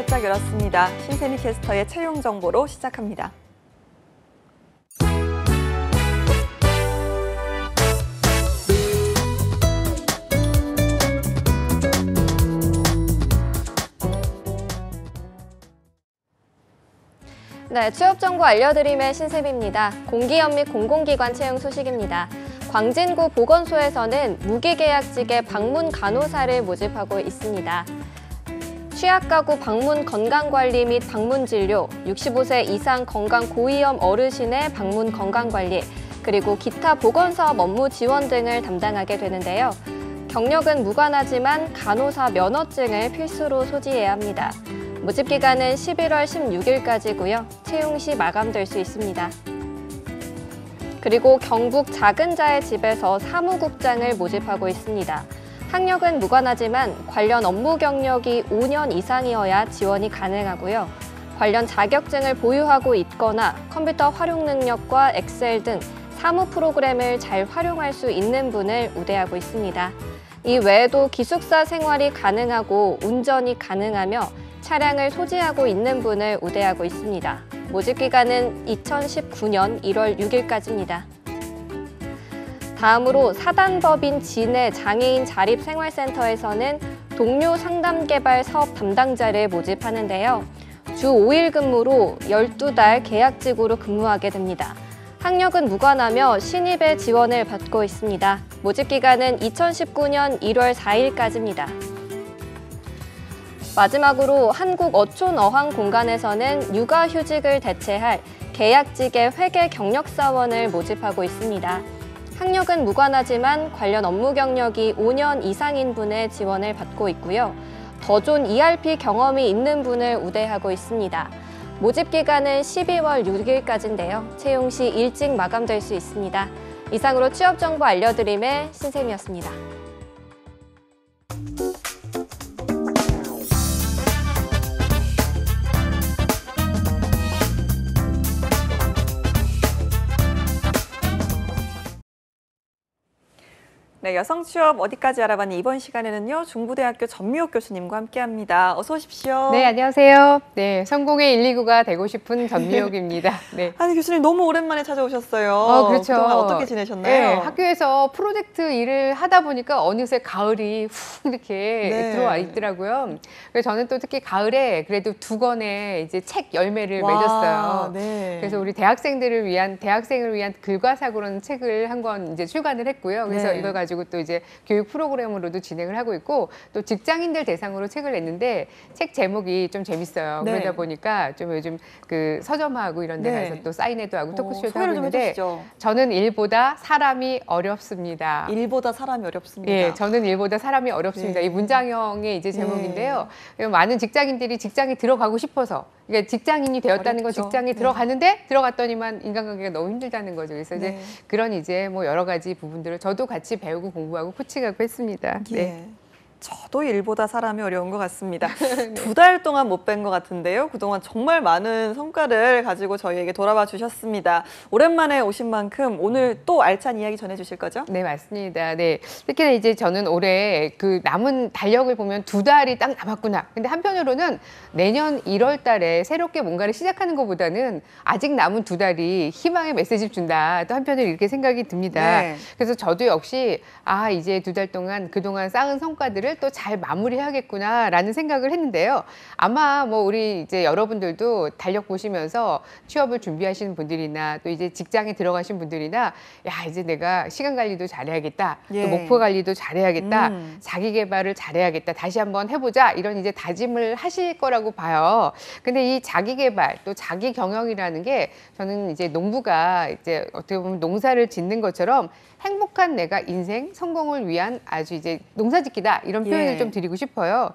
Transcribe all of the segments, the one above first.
활짝 열었습니다. 신세미 캐스터의 채용 정보로 시작합니다. 네, 취업 정보 알려드림의 신세미입니다. 공기업 및 공공기관 채용 소식입니다. 광진구 보건소에서는 무기계약직의 방문 간호사를 모집하고 있습니다. 취약가구 방문 건강관리 및 방문 진료, 65세 이상 건강 고위험 어르신의 방문 건강관리, 그리고 기타 보건사업 업무 지원 등을 담당하게 되는데요. 경력은 무관하지만 간호사 면허증을 필수로 소지해야 합니다. 모집 기간은 11월 16일까지고요. 채용 시 마감될 수 있습니다. 그리고 경북 작은자의 집에서 사무국장을 모집하고 있습니다. 학력은 무관하지만 관련 업무 경력이 5년 이상이어야 지원이 가능하고요. 관련 자격증을 보유하고 있거나 컴퓨터 활용 능력과 엑셀 등 사무 프로그램을 잘 활용할 수 있는 분을 우대하고 있습니다. 이 외에도 기숙사 생활이 가능하고 운전이 가능하며 차량을 소지하고 있는 분을 우대하고 있습니다. 모집 기간은 2019년 1월 6일까지입니다. 다음으로 사단법인 진해 장애인 자립생활센터에서는 동료 상담 개발 사업 담당자를 모집하는데요. 주 5일 근무로 12달 계약직으로 근무하게 됩니다. 학력은 무관하며 신입의 지원을 받고 있습니다. 모집 기간은 2019년 1월 4일까지입니다. 마지막으로 한국어촌어항공간에서는 육아휴직을 대체할 계약직의 회계 경력사원을 모집하고 있습니다. 학력은 무관하지만 관련 업무 경력이 5년 이상인 분의 지원을 받고 있고요. 더 좋은 ERP 경험이 있는 분을 우대하고 있습니다. 모집 기간은 12월 6일까지인데요. 채용 시 일찍 마감될 수 있습니다. 이상으로 취업 정보 알려드림의 신세미였습니다. 네, 여성 취업 어디까지 알아봤니? 이번 시간에는요, 중부대학교 전미옥 교수님과 함께합니다. 어서 오십시오. 네, 안녕하세요. 네, 성공의 129가 되고 싶은 전미옥입니다. 네. 아니, 교수님 너무 오랜만에 찾아오셨어요. 그렇죠. 그동안 어떻게 지내셨나요? 네, 학교에서 프로젝트 일을 하다 보니까 어느새 가을이 훅 이렇게 네. 들어와 있더라고요. 그래서 저는 또 특히 가을에 그래도 2권의 이제 책 열매를 와, 맺었어요. 네. 그래서 우리 대학생을 위한 글과사고라는 책을 한 권 이제 출간을 했고요. 그래서 네. 이걸 가지고 또 이제 교육 프로그램으로도 진행을 하고 있고 또 직장인들 대상으로 책을 냈는데 책 제목이 좀 재밌어요. 네. 그러다 보니까 좀 요즘 그 서점하고 이런 데 네. 가서 또 사인회도 하고 토크쇼도 하고 소개를 좀 있는데 해주시죠. 저는 일보다 사람이 어렵습니다. 일보다 사람이 어렵습니다. 예, 저는 일보다 사람이 어렵습니다. 네. 이 문장형의 이제 제목인데요. 많은 직장인들이 직장에 들어가고 싶어서 그러니까 직장인이 되었다는 건 어렵죠. 직장에 네. 들어갔는데 들어갔더니만 인간관계가 너무 힘들다는 거죠. 그래서 이제 네. 그런 이제 뭐 여러 가지 부분들을 저도 같이 배우고 공부하고 코칭하고 했습니다. 예. 네. 저도 일보다 사람이 어려운 것 같습니다. 2달 동안 못 뵌 것 같은데요. 그동안 정말 많은 성과를 가지고 저희에게 돌아와 주셨습니다. 오랜만에 오신 만큼 오늘 또 알찬 이야기 전해주실 거죠? 네, 맞습니다. 네. 특히나 이제 저는 올해 그 남은 달력을 보면 2달이 딱 남았구나. 근데 한편으로는 내년 1월 달에 새롭게 뭔가를 시작하는 것보다는 아직 남은 2달이 희망의 메시지를 준다. 또 한편으로 이렇게 생각이 듭니다. 네. 그래서 저도 역시 이제 2달 동안 그동안 쌓은 성과들을 또 잘 마무리해야겠구나라는 생각을 했는데요. 아마 뭐 우리 이제 여러분들도 달력 보시면서 취업을 준비하시는 분들이나 또 이제 직장에 들어가신 분들이나 이제 내가 시간 관리도 잘해야겠다. 예. 또 목표 관리도 잘해야겠다. 자기 개발을 잘해야겠다. 다시 한번 해보자. 이런 이제 다짐을 하실 거라고 봐요. 근데 이 자기 개발 또 자기 경영이라는 게 저는 이제 농부가 이제 어떻게 보면 농사를 짓는 것처럼 행복한 내가 인생 성공을 위한 아주 이제 농사짓기다 이런 표현을 예. 좀 드리고 싶어요.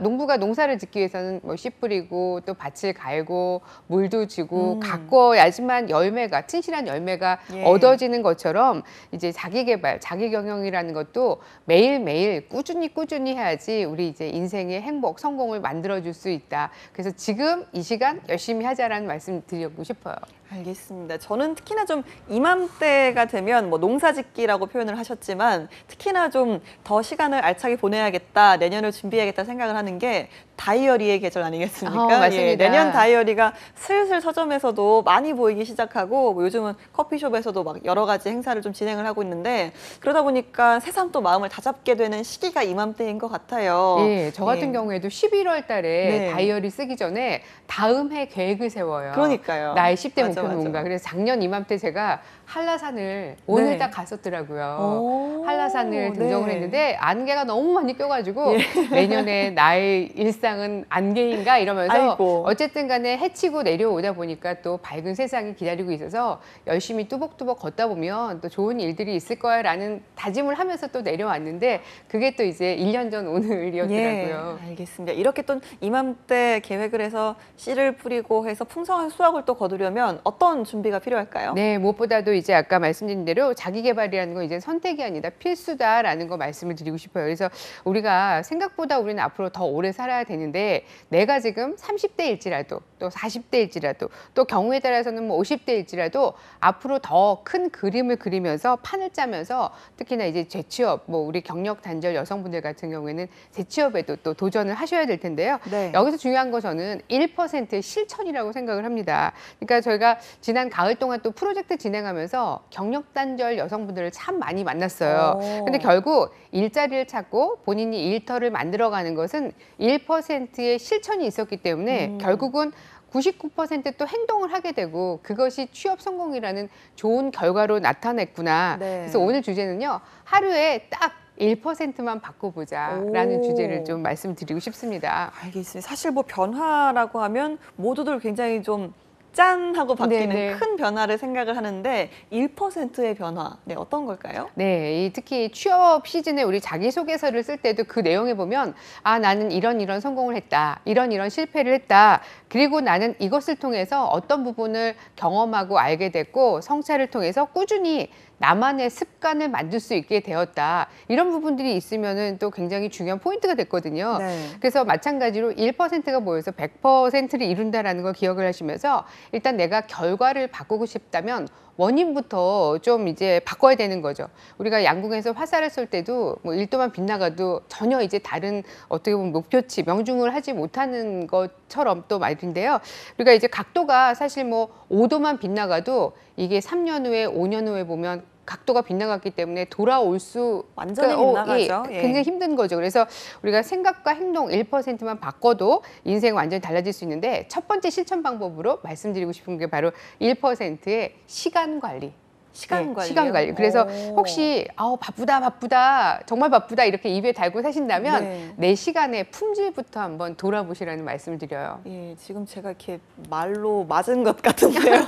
농부가 농사를 짓기 위해서는 뭐 씨 뿌리고 또 밭을 갈고 물도 주고 가꿔야지만 열매가 튼실한 열매가 예. 얻어지는 것처럼 이제 자기 개발, 자기 경영이라는 것도 매일매일 꾸준히 해야지 우리 이제 인생의 행복, 성공을 만들어줄 수 있다. 그래서 지금 이 시간 열심히 하자라는 말씀 드리고 싶어요. 알겠습니다. 저는 특히나 좀 이맘때가 되면 뭐 농사짓기라고 표현을 하셨지만 특히나 좀 더 시간을 알차게 보내야겠다, 내년을 준비해야겠다 생각을 하는 게 다이어리의 계절 아니겠습니까? 맞습니다. 예, 내년 다이어리가 슬슬 서점에서도 많이 보이기 시작하고 뭐 요즘은 커피숍에서도 막 여러 가지 행사를 좀 진행을 하고 있는데 그러다 보니까 새삼 또 마음을 다잡게 되는 시기가 이맘때인 것 같아요. 예, 저 같은 예. 경우에도 11월 달에 네. 다이어리 쓰기 전에 다음 해 계획을 세워요. 그러니까요. 나의 10대 맞아, 목표는 맞아. 뭔가. 그래서 작년 이맘때 제가 한라산을 오늘 네. 딱 갔었더라고요. 오, 한라산을 등정을 네. 했는데 안개가 너무 많이 껴가지고 예. 내년에 나의 일상은 안개인가 이러면서 아이고. 어쨌든 간에 해치고 내려오다 보니까 또 밝은 세상이 기다리고 있어서 열심히 뚜벅뚜벅 걷다 보면 또 좋은 일들이 있을 거야라는 다짐을 하면서 또 내려왔는데 그게 또 이제 1년 전 오늘이었더라고요. 예, 알겠습니다. 이렇게 또 이맘때 계획을 해서 씨를 뿌리고 해서 풍성한 수확을 또 거두려면 어떤 준비가 필요할까요? 네, 무엇보다도 이제 아까 말씀드린 대로 자기 개발이라는 건 이제 선택이 아니다 필수다라는 거 말씀을 드리고 싶어요. 그래서 우리가 생각보다 우리는 앞으로 더 오래 살아야 되는데 내가 지금 30대일지라도 또 40대일지라도 또 경우에 따라서는 뭐 50대일지라도 앞으로 더 큰 그림을 그리면서 판을 짜면서 특히나 이제 재취업 뭐 우리 경력 단절 여성분들 같은 경우에는 재취업에도 또 도전을 하셔야 될 텐데요. 네. 여기서 중요한 거 저는 1%의 실천이라고 생각을 합니다. 그러니까 저희가 지난 가을 동안 또 프로젝트 진행하면서 경력 단절 여성분들을 참 많이 만났어요. 오. 근데 결국 일자리를 찾고 본인이 일터를 만들어가는 것은 1%의 실천이 있었기 때문에 결국은 99%또 행동을 하게 되고 그것이 취업 성공이라는 좋은 결과로 나타냈구나. 네. 그래서 오늘 주제는요. 하루에 딱 1%만 바꿔보자라는 오. 주제를 좀 말씀드리고 싶습니다. 알겠습니다. 사실 뭐 변화라고 하면 모두들 굉장히 좀 짠 하고 바뀌는 네, 네. 큰 변화를 생각을 하는데 1%의 변화, 네, 어떤 걸까요? 네, 특히 취업 시즌에 우리 자기소개서를 쓸 때도 그 내용에 보면 아, 나는 이런 성공을 했다. 이런 실패를 했다. 그리고 나는 이것을 통해서 어떤 부분을 경험하고 알게 됐고 성찰을 통해서 꾸준히 나만의 습관을 만들 수 있게 되었다. 이런 부분들이 있으면은 또 굉장히 중요한 포인트가 됐거든요. 네. 그래서 마찬가지로 1%가 모여서 100%를 이룬다라는 걸 기억을 하시면서 일단 내가 결과를 바꾸고 싶다면 원인부터 좀 이제 바꿔야 되는 거죠. 우리가 양궁에서 화살을 쏠 때도 뭐 1도만 빗나가도 전혀 이제 다른 어떻게 보면 목표치 명중을 하지 못하는 것처럼 또 말인데요. 우리가 이제 각도가 사실 뭐 5도만 빗나가도 이게 3년 후에 5년 후에 보면 각도가 빗나갔기 때문에 돌아올 수 완전히 그러니까, 빗나가죠. 예. 굉장히 힘든 거죠. 그래서 우리가 생각과 행동 1%만 바꿔도 인생 완전히 달라질 수 있는데 첫 번째 실천 방법으로 말씀드리고 싶은 게 바로 1%의 시간 관리. 시간 네, 관리. 시간 관리. 그래서 혹시 바쁘다 정말 바쁘다 이렇게 입에 달고 사신다면 네. 내 시간의 품질부터 한번 돌아보시라는 말씀을 드려요. 예, 지금 제가 이렇게 말로 맞은 것 같은데요.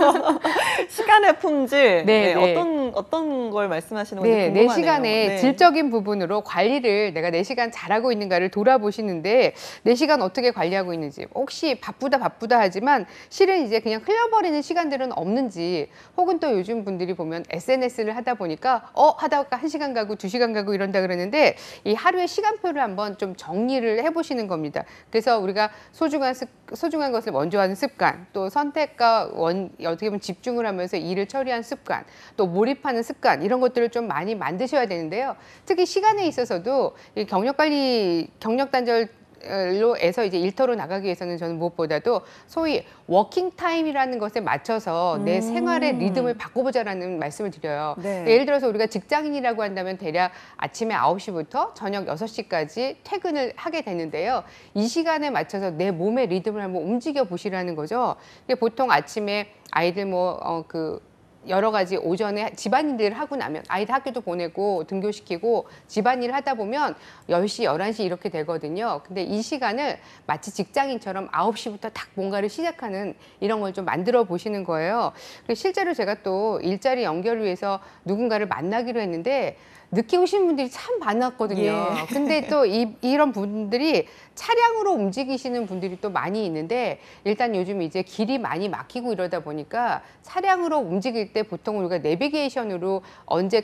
시간의 품질. 네, 네. 어떤 걸 말씀하시는 건지 네, 궁금하네요. 내 시간의 네. 질적인 부분으로 관리를 내가 내 시간 잘하고 있는가를 돌아보시는데 내 시간 어떻게 관리하고 있는지 혹시 바쁘다 하지만 실은 이제 그냥 흘려버리는 시간들은 없는지 혹은 또 요즘 분들이 보면 SNS를 하다 보니까 하다가 1시간 가고 2시간 가고 이런다 그러는데 이 하루의 시간표를 한번 좀 정리를 해보시는 겁니다. 그래서 우리가 소중한 것을 먼저 하는 습관, 또 선택과 어떻게 보면 집중을 하면서 일을 처리한 습관, 또 몰입하는 습관 이런 것들을 좀 많이 만드셔야 되는데요. 특히 시간에 있어서도 이 경력 단절 로에서 이제 일터로 나가기 위해서는 저는 무엇보다도 소위 워킹 타임이라는 것에 맞춰서 내 생활의 리듬을 바꿔보자라는 말씀을 드려요. 네. 예를 들어서 우리가 직장인이라고 한다면 대략 아침에 9시부터 저녁 6시까지 퇴근을 하게 되는데요. 이 시간에 맞춰서 내 몸의 리듬을 한번 움직여 보시라는 거죠. 이게 보통 아침에 아이들 여러 가지 오전에 집안일을 하고 나면 아이들 학교도 보내고 등교시키고 집안일을 하다 보면 10시, 11시 이렇게 되거든요. 근데 이 시간을 마치 직장인처럼 9시부터 딱 뭔가를 시작하는 이런 걸 좀 만들어 보시는 거예요. 그리고 실제로 제가 또 일자리 연결을 위해서 누군가를 만나기로 했는데 늦게 오신 분들이 참 많았거든요. 예. 근데 또 이런 분들이 차량으로 움직이시는 분들이 또 많이 있는데 일단 요즘 이제 길이 많이 막히고 이러다 보니까 차량으로 움직일 때 보통 우리가 내비게이션으로 언제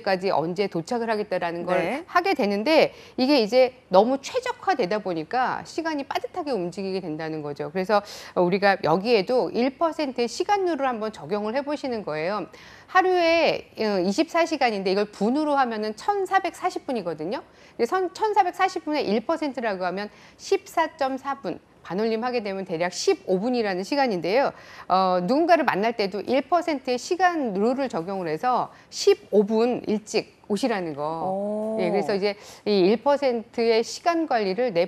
도착을 하겠다라는 걸 네. 하게 되는데 이게 이제 너무 최적화되다 보니까 시간이 빠듯하게 움직이게 된다는 거죠. 그래서 우리가 여기에도 1%의 시간룰을 한번 적용을 해보시는 거예요. 하루에 24시간인데 이걸 분으로 하면은 1440분이거든요. 1440분의 1%라고 하면 14.4분. 반올림 하게 되면 대략 15분이라는 시간인데요. 누군가를 만날 때도 1%의 시간 룰을 적용을 해서 15분 일찍 오시라는 거. 예, 그래서 이제 이 1%의 시간 관리를 내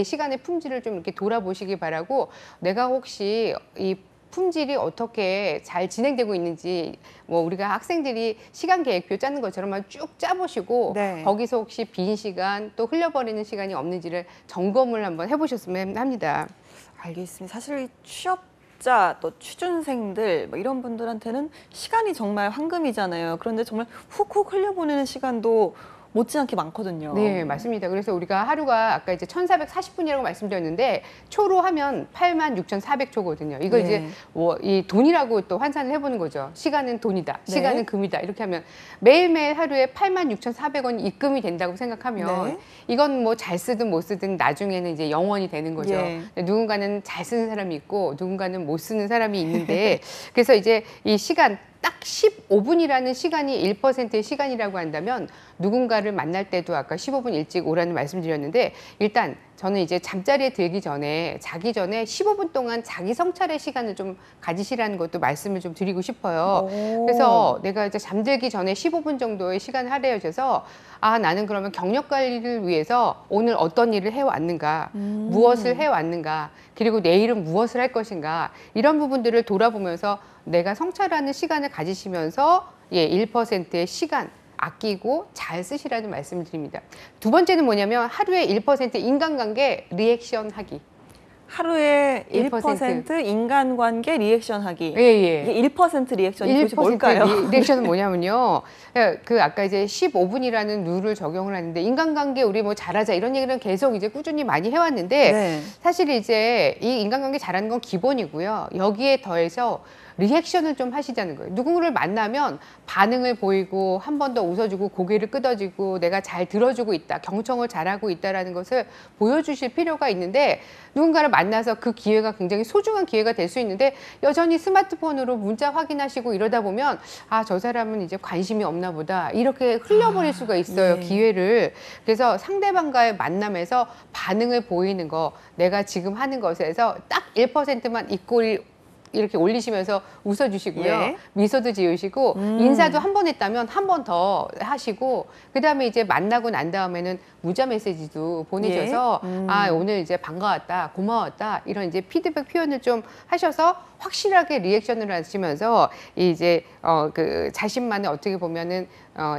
시간의 품질을 좀 이렇게 돌아보시기 바라고, 내가 혹시 이 품질이 어떻게 잘 진행되고 있는지, 뭐 우리가 학생들이 시간 계획표 짜는 것처럼 쭉 짜보시고, 네. 거기서 혹시 빈 시간 또 흘려버리는 시간이 없는지를 점검을 한번 해보셨으면 합니다. 알겠습니다. 사실 이 취업자 또 취준생들 뭐 이런 분들한테는 시간이 정말 황금이잖아요. 그런데 정말 훅훅 흘려보내는 시간도 못지않게 많거든요. 네, 맞습니다. 그래서 우리가 하루가 아까 이제 1440분이라고 말씀드렸는데, 초로 하면 86,400초거든요. 이걸 네. 이제 이 돈이라고 또 환산을 해보는 거죠. 시간은 돈이다. 네. 시간은 금이다. 이렇게 하면 매일매일 하루에 86,400원이 입금이 된다고 생각하면 네. 이건 뭐 잘 쓰든 못 쓰든 나중에는 이제 영원이 되는 거죠. 예. 누군가는 잘 쓰는 사람이 있고 누군가는 못 쓰는 사람이 있는데 그래서 이제 이 시간 딱 15분이라는 시간이 1%의 시간이라고 한다면, 누군가를 만날 때도 아까 15분 일찍 오라는 말씀드렸는데, 일단 저는 이제 잠자리에 들기 전에, 자기 전에 15분 동안 자기 성찰의 시간을 좀 가지시라는 것도 말씀을 좀 드리고 싶어요. 오. 그래서 내가 이제 잠들기 전에 15분 정도의 시간을 할애해줘서, 나는 그러면 경력 관리를 위해서 오늘 어떤 일을 해왔는가, 무엇을 해왔는가, 그리고 내일은 무엇을 할 것인가, 이런 부분들을 돌아보면서 내가 성찰하는 시간을 가지시면서 1%의 시간 아끼고 잘 쓰시라는 말씀을 드립니다. 두 번째는 뭐냐면, 하루에 1% 인간관계 리액션 하기. 하루에 1%. 1% 인간관계 리액션 하기. 예. 이게 1% 리액션이 도대체 뭘까요? 리액션은 뭐냐면요. 그 아까 이제 15분이라는 룰을 적용을 하는데, 인간관계 우리 뭐 잘하자 이런 얘기는 계속 이제 꾸준히 많이 해왔는데, 네. 사실 이제 이 인간관계 잘하는 건 기본이고요. 여기에 더해서 리액션을 좀 하시자는 거예요. 누군가를 만나면 반응을 보이고 한 번 더 웃어주고 고개를 끄덕이고 내가 잘 들어주고 있다, 경청을 잘하고 있다라는 것을 보여주실 필요가 있는데, 누군가를 만나서 그 기회가 굉장히 소중한 기회가 될 수 있는데 여전히 스마트폰으로 문자 확인하시고 이러다 보면 저 사람은 이제 관심이 없나 보다, 이렇게 흘려버릴 수가 있어요. 예. 기회를. 그래서 상대방과의 만남에서 반응을 보이는 거, 내가 지금 하는 것에서 딱 1%만 입꼬리 이렇게 올리시면서 웃어주시고요. 예. 미소도 지으시고 인사도 한 번 했다면 한 번 더 하시고, 그다음에 이제 만나고 난 다음에는 문자 메시지도 보내셔서 예. 오늘 이제 반가웠다, 고마웠다, 이런 이제 피드백 표현을 좀 하셔서 확실하게 리액션을 하시면서 이제 그 자신만의 어떻게 보면은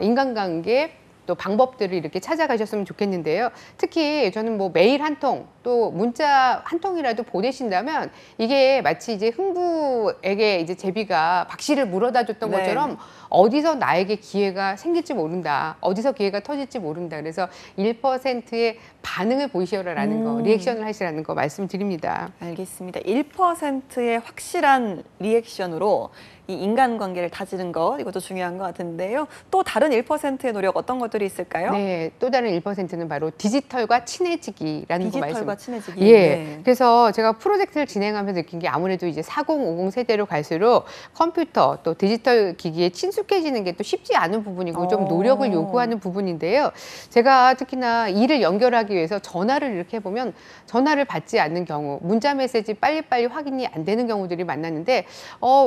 인간관계 또 방법들을 이렇게 찾아가셨으면 좋겠는데요. 특히 저는 뭐 메일 한 통, 또 문자 한 통이라도 보내신다면, 이게 마치 이제 흥부에게 이제 제비가 박씨를 물어다 줬던 네. 것처럼 어디서 나에게 기회가 생길지 모른다, 어디서 기회가 터질지 모른다. 그래서 1%의 반응을 보이시라는 거, 리액션을 하시라는 거 말씀드립니다. 알겠습니다. 1%의 확실한 리액션으로 이 인간관계를 다지는 것, 이것도 중요한 것 같은데요. 또 다른 1%의 노력 어떤 것들이 있을까요? 네, 또 다른 1%는 바로 디지털과 친해지기라는 거 말씀. 디지털과 친해지기. 예. 네. 그래서 제가 프로젝트를 진행하면서 느낀 게, 아무래도 이제 4050 세대로 갈수록 컴퓨터 또 디지털 기기에 친숙해지는 게 또 쉽지 않은 부분이고 좀 노력을 요구하는 부분인데요. 제가 특히나 일을 연결하기 위해서 전화를 이렇게 해보면 전화를 받지 않는 경우, 문자 메시지 빨리빨리 확인이 안 되는 경우들이 많았는데,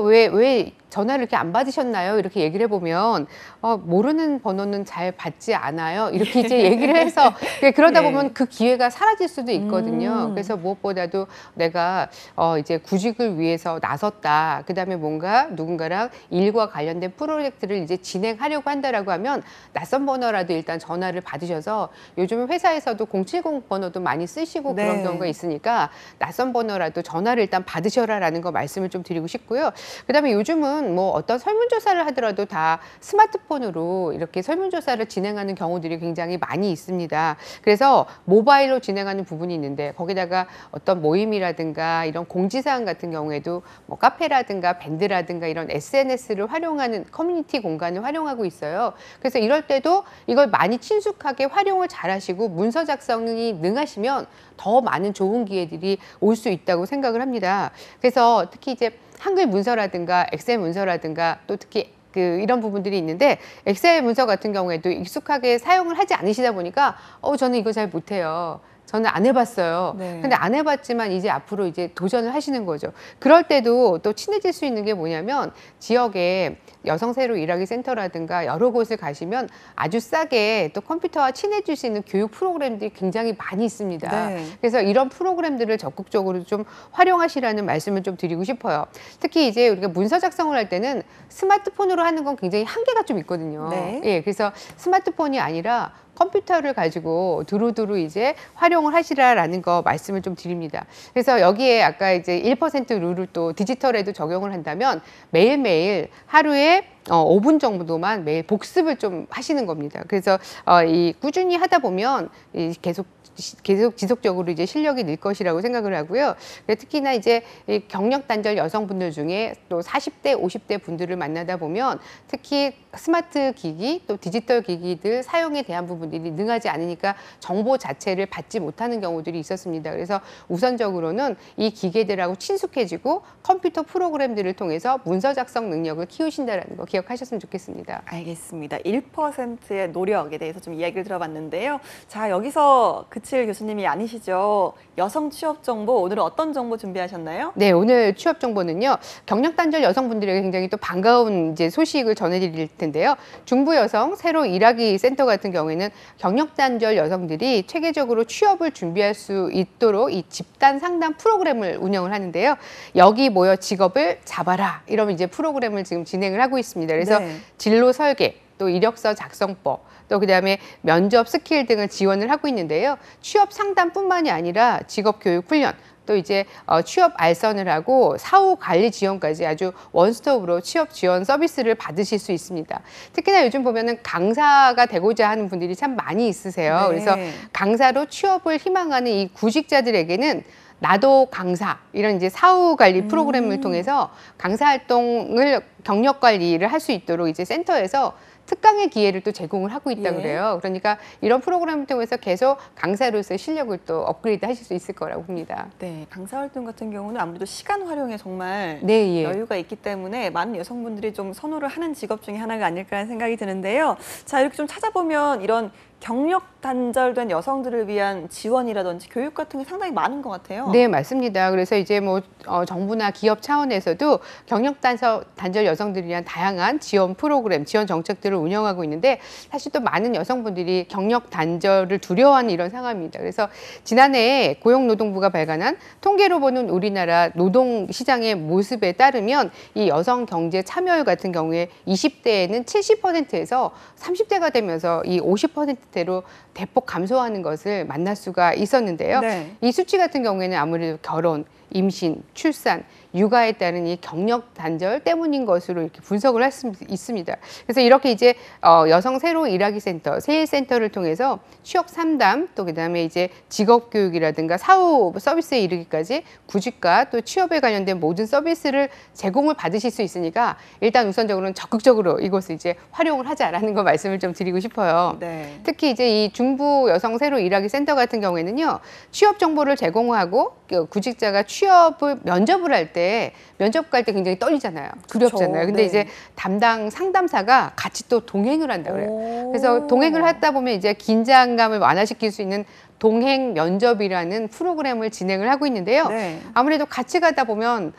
왜 전화를 이렇게 안 받으셨나요? 이렇게 얘기를 해보면 모르는 번호는 잘 받지 않아요, 이렇게 이제 얘기를 해서 그러다 네. 보면 그 기회가 사라질 수도 있거든요. 그래서 무엇보다도 내가 이제 구직을 위해서 나섰다, 그다음에 뭔가 누군가랑 일과 관련된 프로젝트를 이제 진행하려고 한다라고 하면 낯선 번호라도 일단 전화를 받으셔서, 요즘 회사에서도 070 번호도 많이 쓰시고 네. 그런 경우가 있으니까 낯선 번호라도 전화를 일단 받으셔라라는 거 말씀을 좀 드리고 싶고요. 그다음에 요즘은 뭐 어떤 설문조사를 하더라도 다 스마트폰으로 이렇게 설문조사를 진행하는 경우들이 굉장히 많이 있습니다. 그래서 모바일로 진행하는 부분이 있는데, 거기다가 어떤 모임이라든가 이런 공지사항 같은 경우에도 뭐 카페라든가 밴드라든가 이런 SNS를 활용하는 커뮤니티 공간을 활용하고 있어요. 그래서 이럴 때도 이걸 많이 친숙하게 활용을 잘 하시고 문서 작성이 능하시면 더 많은 좋은 기회들이 올 수 있다고 생각을 합니다. 그래서 특히 이제 한글 문서라든가 엑셀 문서라든가 또 특히 이런 부분들이 있는데 엑셀 문서 같은 경우에도 익숙하게 사용을 하지 않으시다 보니까 저는 이거 잘 못해요. 저는 안 해봤어요. 네. 근데 안 해봤지만 이제 앞으로 이제 도전을 하시는 거죠. 그럴 때도 또 친해질 수 있는 게 뭐냐면 지역에 여성 새로 일하기 센터라든가 여러 곳을 가시면 아주 싸게 또 컴퓨터와 친해질 수 있는 교육 프로그램들이 굉장히 많이 있습니다. 네. 그래서 이런 프로그램들을 적극적으로 좀 활용하시라는 말씀을 좀 드리고 싶어요. 특히 이제 우리가 문서 작성을 할 때는 스마트폰으로 하는 건 굉장히 한계가 좀 있거든요. 네. 예, 그래서 스마트폰이 아니라 컴퓨터를 가지고 두루두루 이제 활용을 하시라라는 거 말씀을 좀 드립니다. 그래서 여기에 아까 이제 1% 룰을 또 디지털에도 적용을 한다면 매일매일 하루에 5분 정도만 매일 복습을 좀 하시는 겁니다. 그래서 이 꾸준히 하다 보면 계속 지속적으로 이제 실력이 늘 것이라고 생각을 하고요. 특히나 이제 이 경력 단절 여성분들 중에 또 40대, 50대 분들을 만나다 보면 특히 스마트 기기 또 디지털 기기들 사용에 대한 부분들이 능하지 않으니까 정보 자체를 받지 못하는 경우들이 있었습니다. 그래서 우선적으로는 이 기계들하고 친숙해지고 컴퓨터 프로그램들을 통해서 문서 작성 능력을 키우신다는 거 기억하셨으면 좋겠습니다. 알겠습니다. 1%의 노력에 대해서 좀 이야기를 들어봤는데요. 자, 여기서 그칠 교수님이 아니시죠. 여성 취업 정보, 오늘은 어떤 정보 준비하셨나요? 네, 오늘 취업 정보는요. 경력 단절 여성분들에게 굉장히 또 반가운 이제 소식을 전해드릴 텐데요. 중부 여성 새로 일하기 센터 같은 경우에는 경력 단절 여성들이 체계적으로 취업을 준비할 수 있도록 이 집단 상담 프로그램을 운영을 하는데요. 여기 모여 직업을 잡아라. 이러면 이제 프로그램을 지금 진행을 하고 있습니다. 그래서 네. 진로 설계, 또 이력서 작성법, 또 그다음에 면접 스킬 등을 지원을 하고 있는데요. 취업 상담뿐만이 아니라 직업 교육 훈련, 또 이제 취업 알선을 하고 사후 관리 지원까지 아주 원스톱으로 취업 지원 서비스를 받으실 수 있습니다. 특히나 요즘 보면은 강사가 되고자 하는 분들이 참 많이 있으세요. 네. 그래서 강사로 취업을 희망하는 이 구직자들에게는 나도 강사 이런 이제 사후 관리 프로그램을 통해서 강사 활동을 경력 관리를 할 수 있도록 이제 센터에서 특강의 기회를 또 제공을 하고 있다 예. 그래요. 그러니까 이런 프로그램을 통해서 계속 강사로서의 실력을 또 업그레이드 하실 수 있을 거라고 봅니다. 네, 강사 활동 같은 경우는 아무래도 시간 활용에 정말 네, 예. 여유가 있기 때문에 많은 여성분들이 좀 선호를 하는 직업 중에 하나가 아닐까 하는 생각이 드는데요. 자, 이렇게 좀 찾아보면 이런 경력 단절된 여성들을 위한 지원이라든지 교육 같은 게 상당히 많은 것 같아요. 네, 맞습니다. 그래서 이제 뭐 정부나 기업 차원에서도 경력 단절 여성들을 위한 다양한 지원 프로그램, 지원 정책들을 운영하고 있는데 사실 또 많은 여성분들이 경력 단절을 두려워하는 이런 상황입니다. 그래서 지난해 고용노동부가 발간한 통계로 보는 우리나라 노동시장의 모습에 따르면 이 여성 경제 참여율 같은 경우에 20대에는 70%에서 30대가 되면서 이 50%대로 대폭 감소하는 것을 만날 수가 있었는데요. 네. 이 수치 같은 경우에는 아무래도 결혼, 임신, 출산, 육아에 따른 이 경력 단절 때문인 것으로 이렇게 분석을 할 수 있습니다. 그래서 이렇게 이제 여성 새로 일하기 센터, 세일센터를 통해서 취업 상담, 또 그다음에 이제 직업 교육이라든가 사후 서비스에 이르기까지 구직과 또 취업에 관련된 모든 서비스를 제공을 받으실 수 있으니까 일단 우선적으로는 적극적으로 이것을 이제 활용을 하자라는 거 말씀을 좀 드리고 싶어요. 네. 특히 이제 이 중부 여성 새로 일하기 센터 같은 경우에는요, 취업 정보를 제공하고 구직자가 취업을 면접을 할 때 면접 갈 때 굉장히 떨리잖아요. 두렵잖아요. 근데 네. 이제 담당 상담사가 같이 또 동행을 한다 그래요. 오. 그래서 동행을 하다 보면 이제 긴장감을 완화시킬 수 있는 동행 면접이라는 프로그램을 진행을 하고 있는데요. 네. 아무래도 같이 가다 보면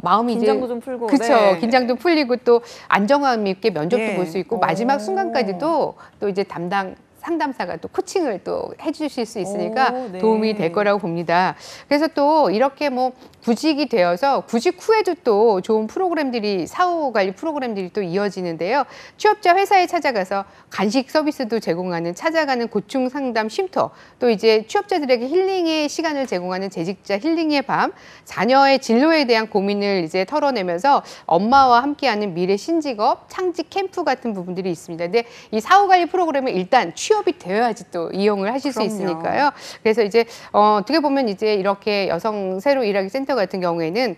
마음이 긴장도 이제 좀 풀고. 그렇죠. 네. 긴장도 풀리고 또 안정감 있게 면접도 예. 볼 수 있고 오. 마지막 순간까지도 또 이제 담당 상담사가 또 코칭을 또 해주실 수 있으니까 오, 네. 도움이 될 거라고 봅니다. 그래서 또 이렇게 뭐 구직이 되어서 구직 후에도 또 좋은 프로그램들이 사후 관리 프로그램들이 또 이어지는데요. 취업자 회사에 찾아가서 간식 서비스도 제공하는 찾아가는 고충 상담 쉼터, 또 이제 취업자들에게 힐링의 시간을 제공하는 재직자 힐링의 밤, 자녀의 진로에 대한 고민을 이제 털어내면서 엄마와 함께하는 미래 신직업 창직 캠프 같은 부분들이 있습니다. 근데 이 사후 관리 프로그램은 일단 취업이 되어야지 또 이용을 하실 그럼요. 수 있으니까요. 그래서 이제 어떻게 보면 이제 이렇게 여성 새로 일하기 센터 같은 경우에는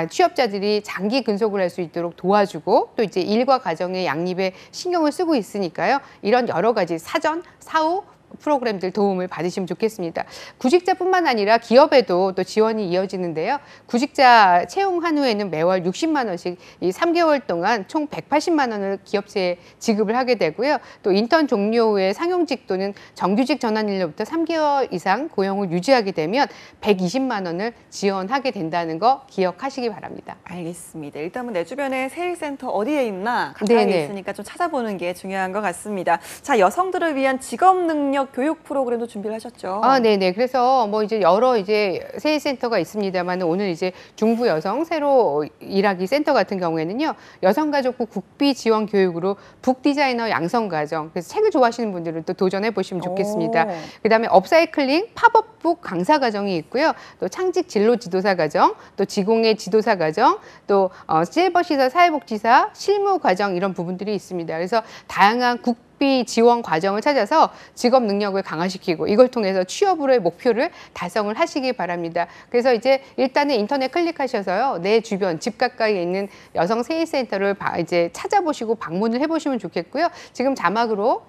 취업자들이 장기 근속을 할 수 있도록 도와주고 또 이제 일과 가정의 양립에 신경을 쓰고 있으니까요. 이런 여러 가지 사전, 사후 프로그램들 도움을 받으시면 좋겠습니다. 구직자뿐만 아니라 기업에도 또 지원이 이어지는데요. 구직자 채용한 후에는 매월 60만 원씩 이 3개월 동안 총 180만 원을 기업체에 지급을 하게 되고요. 또 인턴 종료 후에 상용직 또는 정규직 전환일로부터 3개월 이상 고용을 유지하게 되면 120만 원을 지원하게 된다는 거 기억하시기 바랍니다. 알겠습니다. 일단은 내 주변에 세일센터 어디에 있나 가까이 네네. 있으니까 좀 찾아보는 게 중요한 것 같습니다. 자, 여성들을 위한 직업 능력 교육 프로그램도 준비를 하셨죠? 네네. 그래서 뭐 이제 여러 이제 세일센터가 있습니다만 오늘 이제 중부 여성 새로 일하기 센터 같은 경우에는요, 여성가족부 국비 지원 교육으로 북 디자이너 양성 과정. 그래서 책을 좋아하시는 분들은 또 도전해 보시면 좋겠습니다. 오. 그다음에 업사이클링 팝업북 강사 과정이 있고요. 또 창직 진로 지도사 과정, 또 지공의 지도사 과정, 또 실버 시사 사회복지사 실무 과정 이런 부분들이 있습니다. 그래서 다양한 국비 지원 과정을 찾아서 직업 능력을 강화시키고 이걸 통해서 취업으로의 목표를 달성을 하시기 바랍니다. 그래서 이제 일단은 인터넷 클릭하셔서요, 내 주변 집 가까이에 있는 여성 세일센터를 이제 찾아보시고 방문을 해보시면 좋겠고요. 지금 자막으로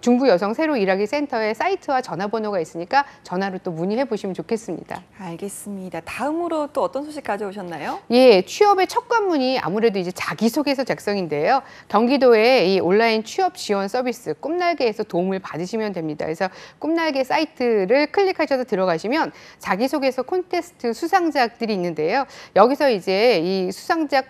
중부 여성 새로 일하기 센터의 사이트와 전화번호가 있으니까 전화로 또 문의해 보시면 좋겠습니다. 알겠습니다. 다음으로 또 어떤 소식 가져오셨나요? 예, 취업의 첫 관문이 아무래도 이제 자기소개서 작성인데요. 경기도의 이 온라인 취업 지원 서비스 꿈날개에서 도움을 받으시면 됩니다. 그래서 꿈날개 사이트를 클릭하셔서 들어가시면 자기소개서 콘테스트 수상작들이 있는데요. 여기서 이제 이 수상작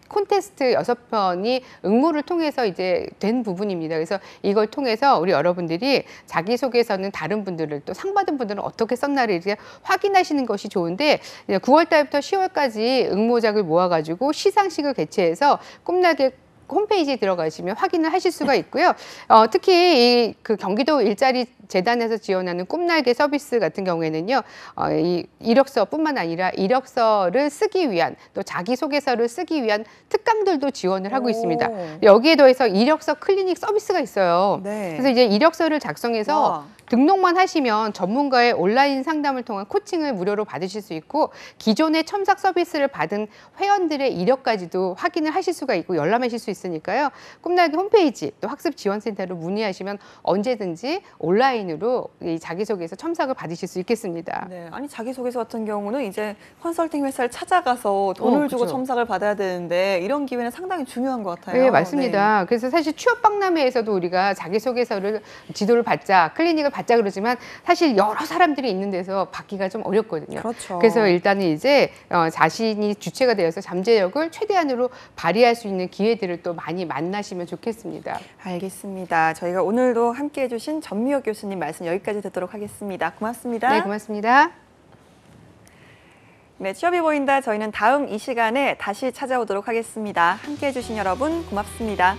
콘테스트 6편이 응모를 통해서 이제 된 부분입니다. 그래서 이걸 통해서 우리 여러분들이 자기소개서는 다른 분들을 또 상 받은 분들은 어떻게 썼나를 이제 확인하시는 것이 좋은데, 9월 달부터 10월까지 응모작을 모아가지고 시상식을 개최해서 꿈나게 홈페이지에 들어가시면 확인을 하실 수가 있고요. 특히 그 경기도 일자리 재단에서 지원하는 꿈날개 서비스 같은 경우에는요, 이 이력서뿐만 아니라 이력서를 쓰기 위한 또 자기소개서를 쓰기 위한 특강들도 지원을 하고 있습니다. 여기에 더해서 이력서 클리닉 서비스가 있어요. 네. 그래서 이제 이력서를 작성해서 와. 등록만 하시면 전문가의 온라인 상담을 통한 코칭을 무료로 받으실 수 있고, 기존의 첨삭 서비스를 받은 회원들의 이력까지도 확인을 하실 수가 있고 열람하실 수 있으니까요. 꿈날개 홈페이지 또 학습지원센터로 문의하시면 언제든지 온라인으로 이 자기소개서 첨삭을 받으실 수 있겠습니다. 네, 아니 자기소개서 같은 경우는 이제 컨설팅 회사를 찾아가서 돈을 주고 그렇죠. 첨삭을 받아야 되는데 이런 기회는 상당히 중요한 것 같아요. 네, 맞습니다. 그래서 사실 취업박람회에서도 우리가 자기소개서를 지도를 받자, 클리닉을 받자 그러지만 사실 여러 사람들이 있는 데서 받기가 좀 어렵거든요. 그렇죠. 그래서 일단은 이제 자신이 주체가 되어서 잠재력을 최대한으로 발휘할 수 있는 기회들을 또 많이 만나시면 좋겠습니다. 알겠습니다. 저희가 오늘도 함께해 주신 전미혁 교수님 말씀 여기까지 듣도록 하겠습니다. 고맙습니다. 네, 고맙습니다. 네, 취업이 보인다. 저희는 다음 이 시간에 다시 찾아오도록 하겠습니다. 함께해 주신 여러분 고맙습니다.